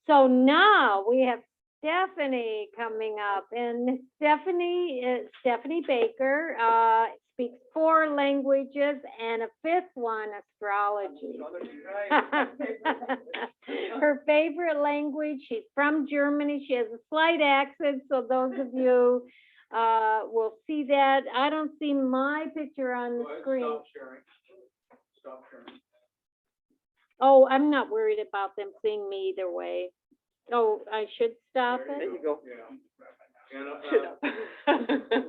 So now we have Stephanie coming up, and Stephanie Baker speaks 4 languages and a 5th one, astrology. Her favorite language, she's from Germany. She has a slight accent, so those of you will see that. I don't see my picture on the screen. Stop sharing. Stop sharing. Oh, I'm not worried about them seeing me either way. Oh, I should stop it? There you go. Yeah. And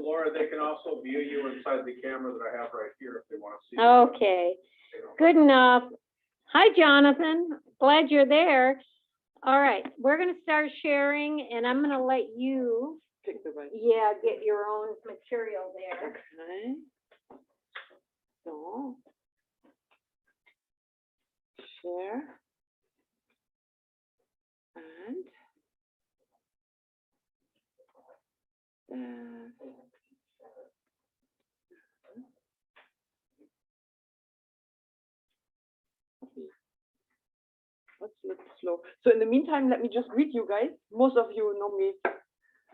Laura, they can also view you inside the camera that I have right here if they want to see. Okay, good enough. Hi, Jonathan. Glad you're there. All right, we're going to start sharing, and I'm going to let you, Pick the right. yeah, get your own material there. Okay. So. Share. And. Let's look slow. So in the meantime, let me just greet you guys. Most of you know me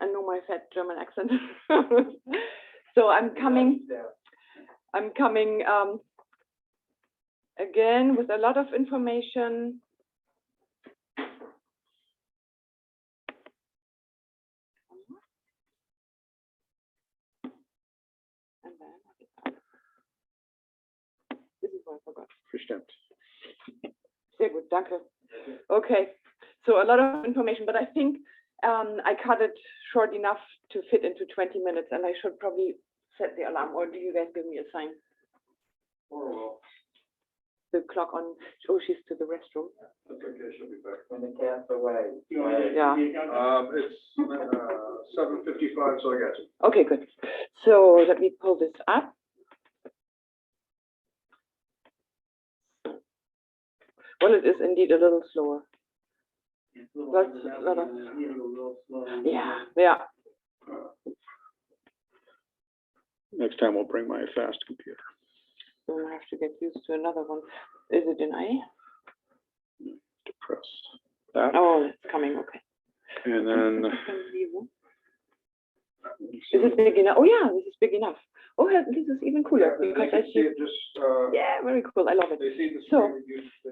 and know my fat German accent. So I'm coming again with a lot of information. And then this is what I forgot. Bestimmt. Sehr gut, danke. Okay, so a lot of information, but I think I cut it short enough to fit into 20 minutes, and I should probably set the alarm, or do you guys give me a sign? Oh, The clock on, oh, she's to the restroom. that's okay, she'll be back. When the cat's away. Yeah. It's 7:55, so I got you. Okay, good. So let me pull this up. Well, it is indeed a little slower. Yeah. Next time we'll bring my fast computer. So I have to get used to another one. Is it in A? Depress that. Oh, it's coming, okay. And then. Is it big enough? Oh yeah, this is big enough. Oh, this is even cooler because I see. Yeah, very cool. I love it. So,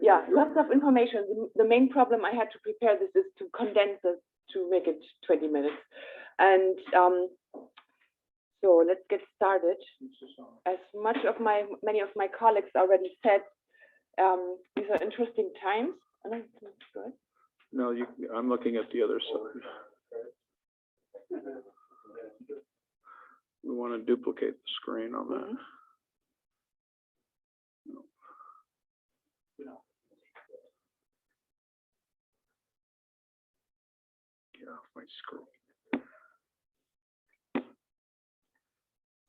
yeah, lots of information. The main problem I had to prepare this is to condense it to make it 20 minutes. And so let's get started. As many of my colleagues already said, these are interesting times. Good. No, I'm looking at the other side. We want to duplicate the screen on that. No. Get off my screen.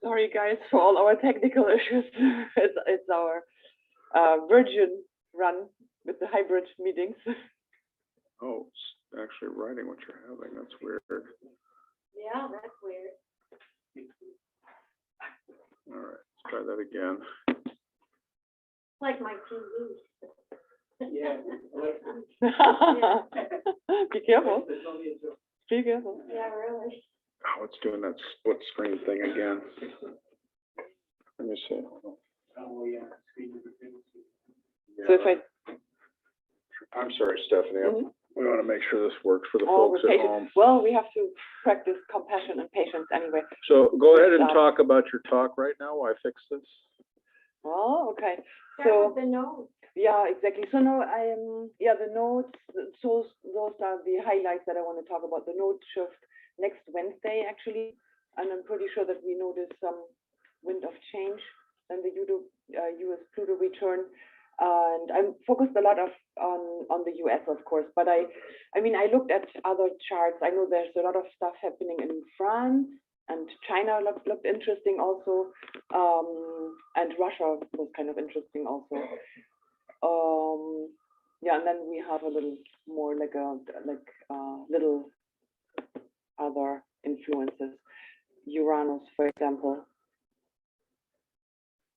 Sorry, guys, for all our technical issues. It's our Virgin run with the hybrid meetings. Oh, it's actually writing what you're having. That's weird. Yeah, that's weird. All right, let's try that again. Like my TV. Yeah. Be careful. Be careful. Yeah, really. Oh, it's doing that split screen thing again. Let me see. Oh, yeah. So if I'm sorry, Stephanie. We want to make sure this works for the Oh, folks at home. well, we have to practice compassion and patience anyway. So go ahead and talk about your talk right now while I fix this. Oh, okay. Start with the notes. Yeah, exactly. So now the notes, those are the highlights that I want to talk about. The note shift next Wednesday, actually, and I'm pretty sure that we notice some wind of change and the US-Pluto return. And I'm focused a lot on the US, of course, but I mean, I looked at other charts. I know there's a lot of stuff happening in France, and China looked interesting also, and Russia was kind of interesting also. Yeah, and then we have a little more like little other influences. Uranus, for example,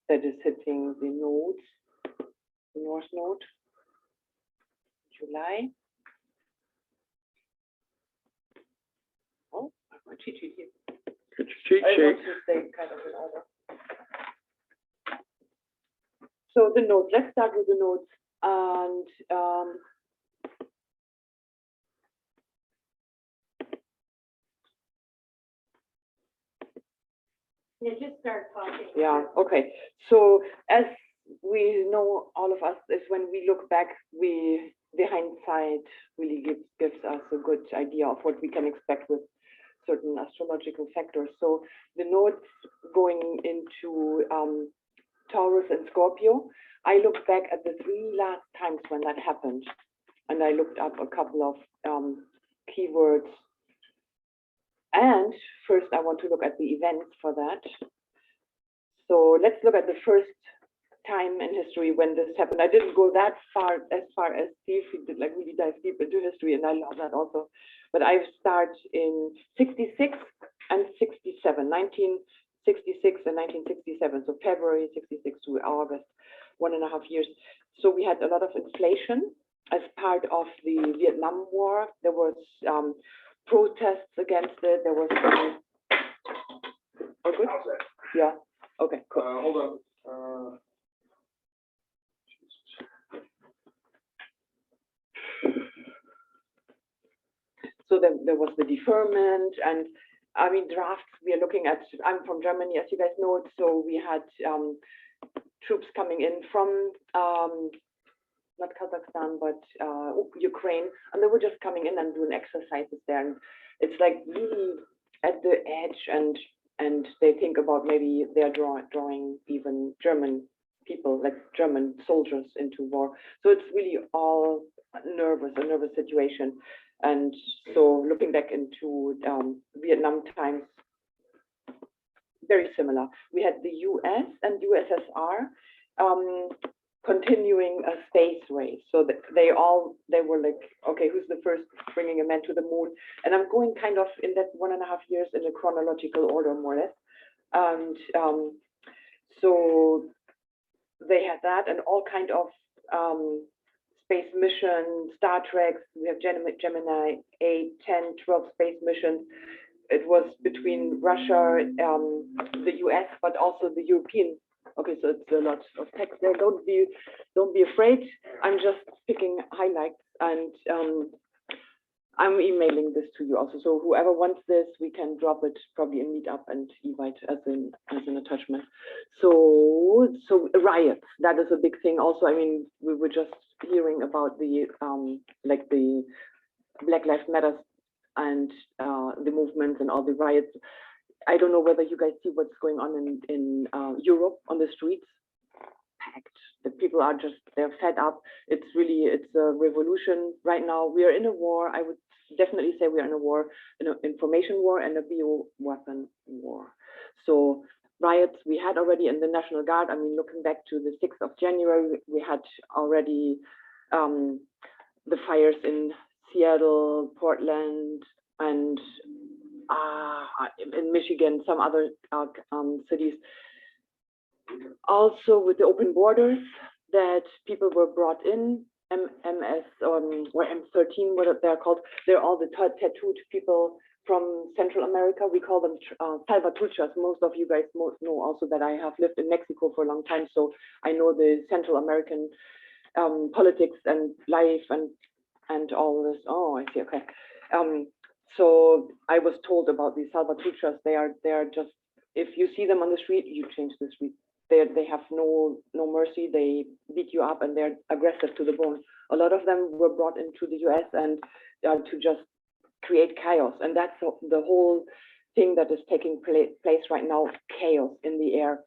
that is hitting the nodes. The North Node, July. cheat sheet here. Get your cheat I want sheet. to stay kind of in order. So the notes, let's start with the notes. And Yeah, just start talking. yeah, okay. So as we know, all of us, is when we look back, the hindsight really gives us a good idea of what we can expect with certain astrological factors. So the notes going into Taurus and Scorpio, I looked back at the 3 last times when that happened, and I looked up a couple of keywords. And first, I want to look at the events for that. So let's look at the first time in history when this happened. I didn't go that far as Steve, he did, like really dive deep into history, and I love that also. But I start in 66 and 67, 1966 and 1967. So February 66 to August, 1.5 years. So we had a lot of inflation as part of the Vietnam War. There was protests against it. There was oh, good? Yeah. Okay, cool. Hold on. So then there was the deferment, and I mean drafts. We are looking at. I'm from Germany, as you guys know. So we had troops coming in from not Kazakhstan, but Ukraine, and they were just coming in and doing exercises there. And it's like really at the edge, and they think about maybe they're drawing even German people, like German soldiers, into war. So it's really all a nervous situation. And so looking back into Vietnam times, very similar. We had the US and USSR continuing a space race. So they were like, okay, who's the first bringing a man to the moon? And I'm going kind of in that 1.5 years in a chronological order, more or less. And so they had that, and all kind of space missions, Star Trek. We have Gemini 8, 10, 12 space missions. It was between Russia, the US, but also the European. Okay, so it's a lot of text there. Don't be afraid. I'm just picking highlights, and I'm emailing this to you also. So whoever wants this, we can drop it probably in Meetup and invite as an attachment. So riots, that is a big thing also. I mean, we were just hearing about the like the Black Lives Matter and the movements and all the riots. I don't know whether you guys see what's going on in Europe on the streets. Packed. The people are just, they're fed up. It's a revolution right now. We are in a war. I would definitely say we are in a war, an information war and a bioweapon war. So riots we had already in the National Guard. I mean, looking back to the 6th of January, we had already the fires in Seattle, Portland, and in Michigan, some other cities. Also with the open borders, that people were brought in, MS or M13, what they're called. They're all the tattooed people from Central America. We call them salvatruchas. Most of you guys know also that I have lived in Mexico for a long time, so I know the Central American politics and life and all this. Oh, I see. Okay. So I was told about these salvatruchas. They are just, if you see them on the street, you change the street. They have no mercy. They beat you up and they're aggressive to the bone. A lot of them were brought into the US and to just create chaos. And that's the whole thing that is taking place right now, chaos in the air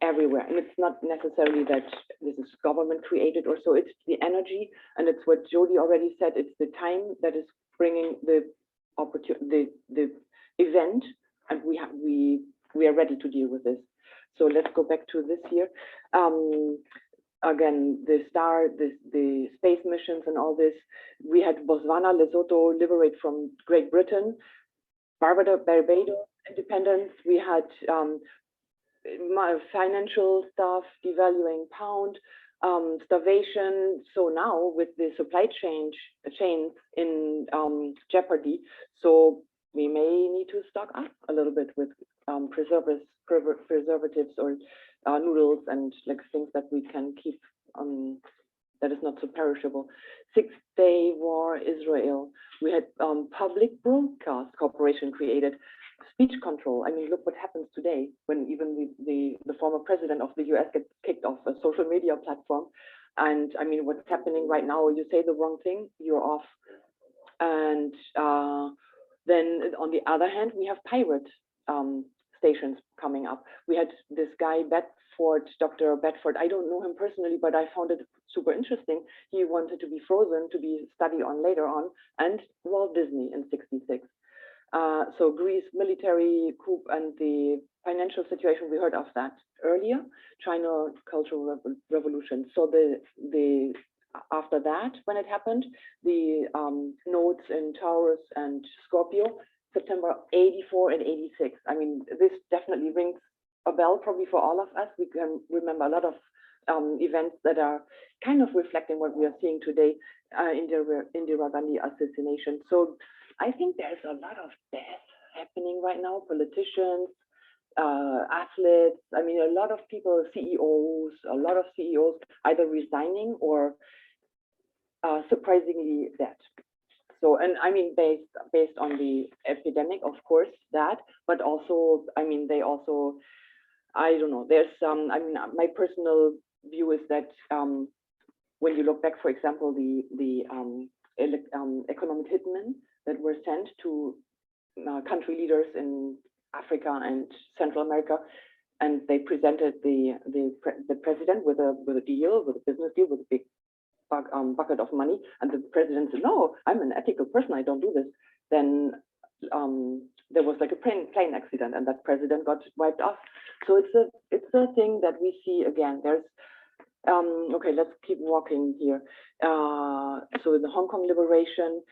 everywhere. And it's not necessarily that this is government created or so, it's the energy. And it's what Jody already said, it's the time that is bringing the opportunity, the event, and we are ready to deal with this. So let's go back to this here. Again, the space missions and all this. We had Botswana, Lesotho liberate from Great Britain, Barbados independence. We had financial stuff, devaluing pound, starvation. So now with the supply chains in jeopardy, so we may need to stock up a little bit with preservatives or noodles and like things that we can keep that is not so perishable. Six-day war, Israel. We had public broadcast corporation created. Speech control. I mean, look what happens today when even the former president of the US gets kicked off a social media platform. And I mean, what's happening right now, you say the wrong thing, you're off. And then on the other hand, we have pirate stations coming up. We had this guy, Dr. Bedford. I don't know him personally, but I found it super interesting. He wanted to be frozen to be studied on later on, and Walt Disney in '66. So Greece military coup and the financial situation, we heard of that earlier. China Cultural Revolution. So the after that, when it happened, the nodes in Taurus and Scorpio, September '84 and '86. I mean, this definitely rings a bell probably for all of us. We can remember a lot of events that are kind of reflecting what we are seeing today, Indira Gandhi assassination. So I think there's a lot of death happening right now, politicians, athletes. I mean, a lot of people, a lot of CEOs either resigning or surprisingly dead. So, and I mean, based on the epidemic, of course, that, but also, I mean, they also, I don't know, there's some, I mean, my personal view is that when you look back, for example, the economic hitmen that were sent to country leaders in Africa and Central America, and they presented the president with a deal, with a business deal, with a big bucket of money, and the president said, "No, I'm an ethical person. I don't do this." Then there was like a plane accident, and that president got wiped off. So it's a thing that we see again. There's okay, let's keep walking here. So the Hong Kong liberation,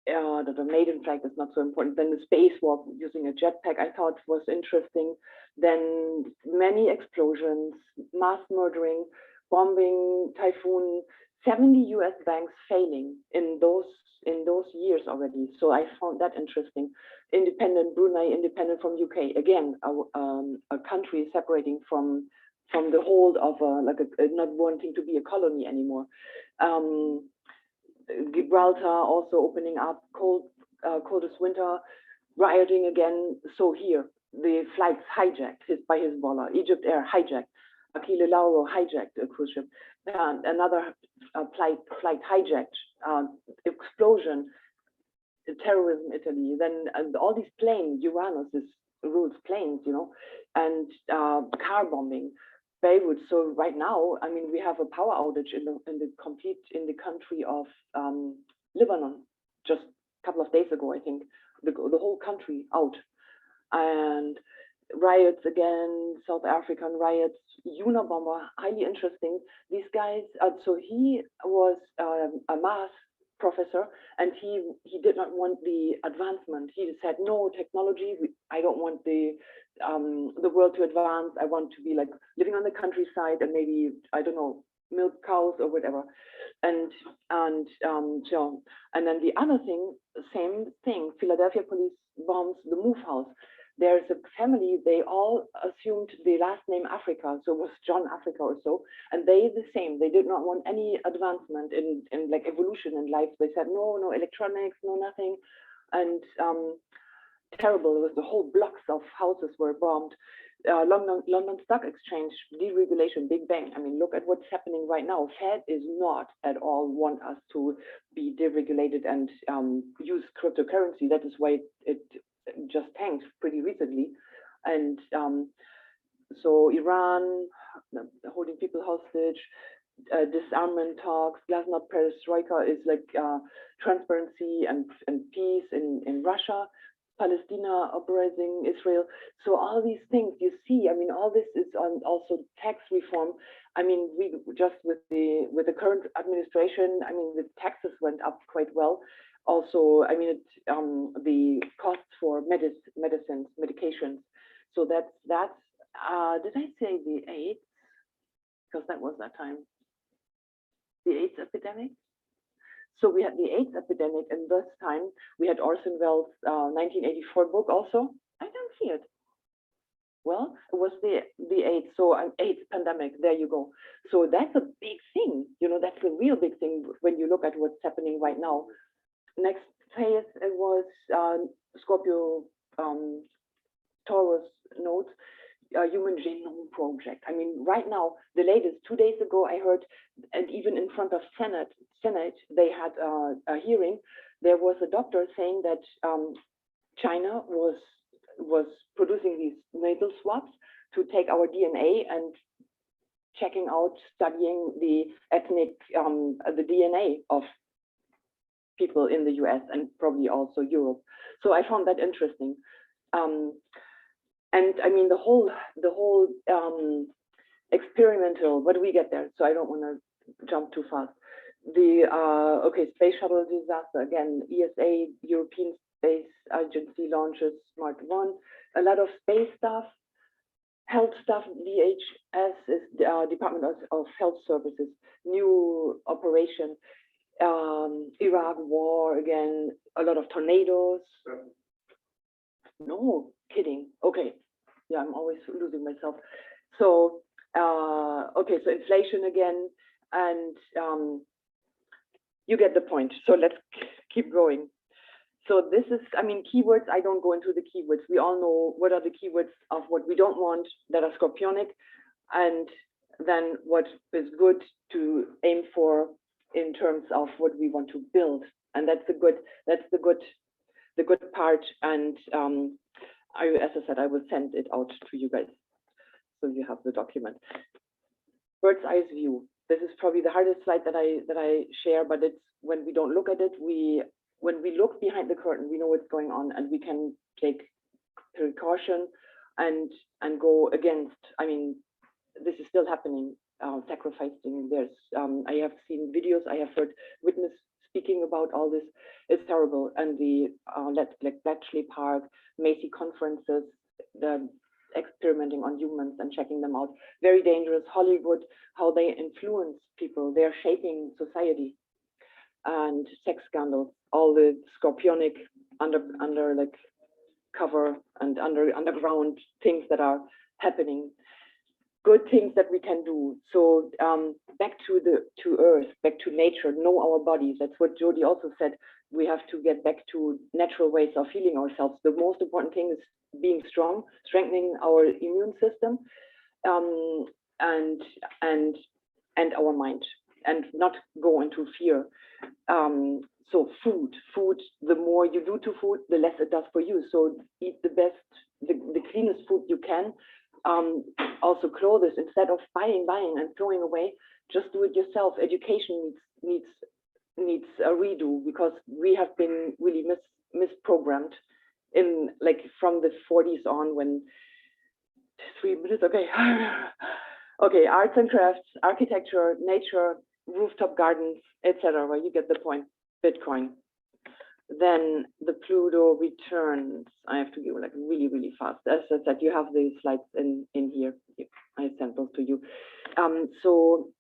the maiden flag is not so important. Then the spacewalk using a jetpack, I thought was interesting. Then many explosions, mass murdering, bombing, typhoon, 70 US banks failing in those years already. So I found that interesting. Independent Brunei, independent from UK. Again, a country separating from the hold of not wanting to be a colony anymore. Gibraltar also opening up, coldest winter, rioting again. So here, the flights hijacked by Hezbollah. Egypt Air hijacked. Achille Lauro hijacked a cruise ship. Another flight hijacked. Explosion. Terrorism, Italy. Then all these planes, Uranus rules planes, you know, and car bombing. Beirut. So right now, I mean, we have a power outage in the country of Lebanon just a couple of days ago. I think the whole country out, and riots again, South African riots, Unabomber, highly interesting. These guys. So he was a math professor, and he did not want the advancement. He said, no technology. I don't want the world to advance. I want to be like living on the countryside and maybe, I don't know, milk cows or whatever. And then the other thing, same thing, Philadelphia police bombs the Move House. There's a family, they all assumed the last name Africa, so it was John Africa or so, and they the same. They did not want any advancement in like evolution in life. They said no electronics, no nothing, and terrible. It was the whole blocks of houses were bombed. London Stock Exchange deregulation, Big Bang. I mean, look at what's happening right now. Fed is not at all want us to be deregulated and use cryptocurrency. That is why it just tanked pretty recently. And so Iran holding people hostage, disarmament talks, Glasnost Perestroika is like transparency and peace in Russia. Palestina uprising, Israel. So all these things you see, I mean, all this is on also tax reform. I mean, we just with the current administration, I mean, the taxes went up quite well. Also, I mean, the costs for medicines, medications. So that's did I say the AIDS? Because that was that time. The AIDS epidemic. So we had the AIDS epidemic, and this time we had Orson Welles' 1984 book also. I don't see it. Well, it was the AIDS, so AIDS pandemic. There you go. So that's a big thing. You know, that's a real big thing when you look at what's happening right now. Next phase it was Scorpio Taurus node, Human Genome Project. I mean, right now, the latest 2 days ago, I heard, and even in front of Senate, they had a hearing. There was a doctor saying that China was producing these nasal swabs to take our DNA and checking out, studying the ethnic, the DNA of people in the US and probably also Europe. So I found that interesting. And I mean, the whole experimental, what do we get there? So I don't want to jump too fast. The, okay, space shuttle disaster, again, ESA, European Space Agency launches Smart 1, a lot of space stuff, health stuff, DHS is Department of Health Services, new operation, Iraq war, again, a lot of tornadoes. No kidding. Okay. Yeah, I'm always losing myself. So, okay, so inflation again, and you get the point. So let's keep going. So this is, I mean, keywords, I don't go into the keywords. We all know what are the keywords of what we don't want that are scorpionic, and then what is good to aim for in terms of what we want to build. And that's the good part. And as I said, I will send it out to you guys so you have the document. Bird's eye view. This is probably the hardest slide that I share, but it's when we don't look at it, when we look behind the curtain, we know what's going on, and we can take precaution and go against. I mean, this is still happening. Sacrificing. There's I have seen videos. I have heard witness speaking about all this. It's terrible. And the like Bletchley Park, Macy conferences, the experimenting on humans and checking them out. Very dangerous. Hollywood, how they influence people. They're shaping society. And sex scandals, all the scorpionic under like cover and underground things that are happening. Good things that we can do. So back to Earth, back to nature, know our bodies. That's what Jody also said. We have to get back to natural ways of healing ourselves. The most important thing is being strong, strengthening our immune system, and our mind, and not go into fear. So food, the more you do to food, the less it does for you. So eat the best, the cleanest food you can. Also clothes, instead of buying and throwing away, just do it yourself. Education needs a redo, because we have been really misprogrammed in, like, from the 40s on, when 3 minutes, okay. Okay, arts and crafts, architecture, nature, rooftop gardens, etc. You get the point. Bitcoin. Then the Pluto returns. I have to go like really fast. As I said, you have the slides in here. I sent those to you. So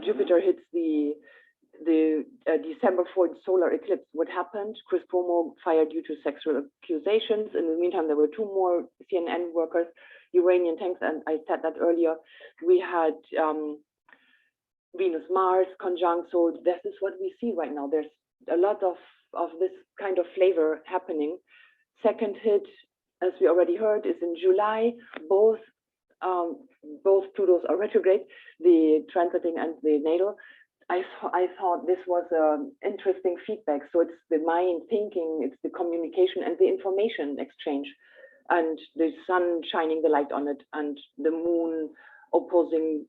Jupiter hits the December 4th solar eclipse. What happened? Chris Cuomo fired due to sexual accusations. In the meantime, there were 2 more CNN workers, Uranian tanks, and I said that earlier. We had Venus-Mars conjunct. So this is what we see right now. There's a lot of this kind of flavor happening. Second hit, as we already heard, is in July. Both Plutos are retrograde, the transiting and the natal. I thought this was interesting feedback. So it's the mind thinking, it's the communication and the information exchange, and the sun shining the light on it, and the moon opposing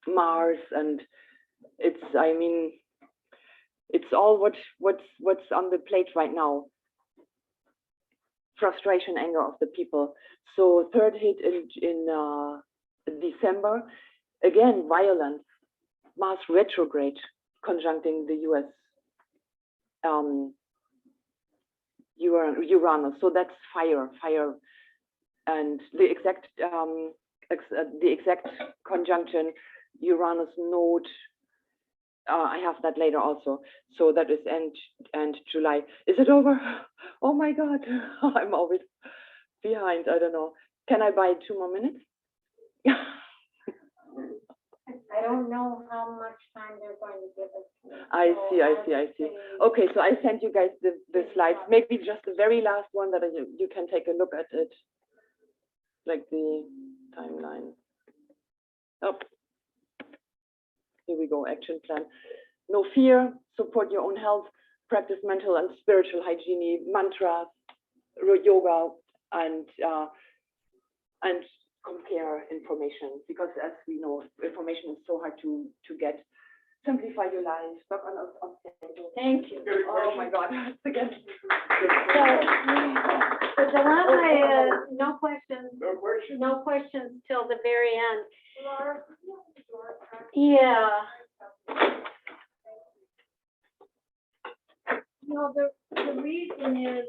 Mars, and it's, I mean, it's all what's on the plate right now. Frustration, anger of the people. So third hit in December, again, violence, Mars retrograde, conjuncting the US Uranus. So that's fire, and the exact conjunction, Uranus node I have that later also. So that is end July. Is it over? Oh my God, I'm always behind. I don't know. Can I buy 2 more minutes? I don't know how much time they're going to give us. I see. Okay, so I sent you guys the slides. Maybe just the very last one that you can take a look at it, like the timeline. Oh, here we go. Action plan. No fear. Support your own health. Practice mental and spiritual hygiene, mantras, yoga, and compare information, because as we know, information is so hard to get. Simplify your life. Stop on obstacles. Thank you. Oh my God, again. So the dilemma is no questions, No question? no questions till the very end. Yeah. No, the reason is,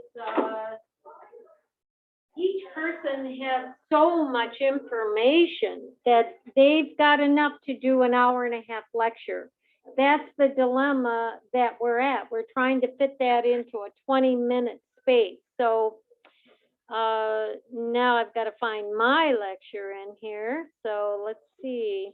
each person has so much information that they've got enough to do an hour and a half lecture. That's the dilemma that we're at. We're trying to fit that into a 20-minute space. So now I've got to find my lecture in here. So let's see.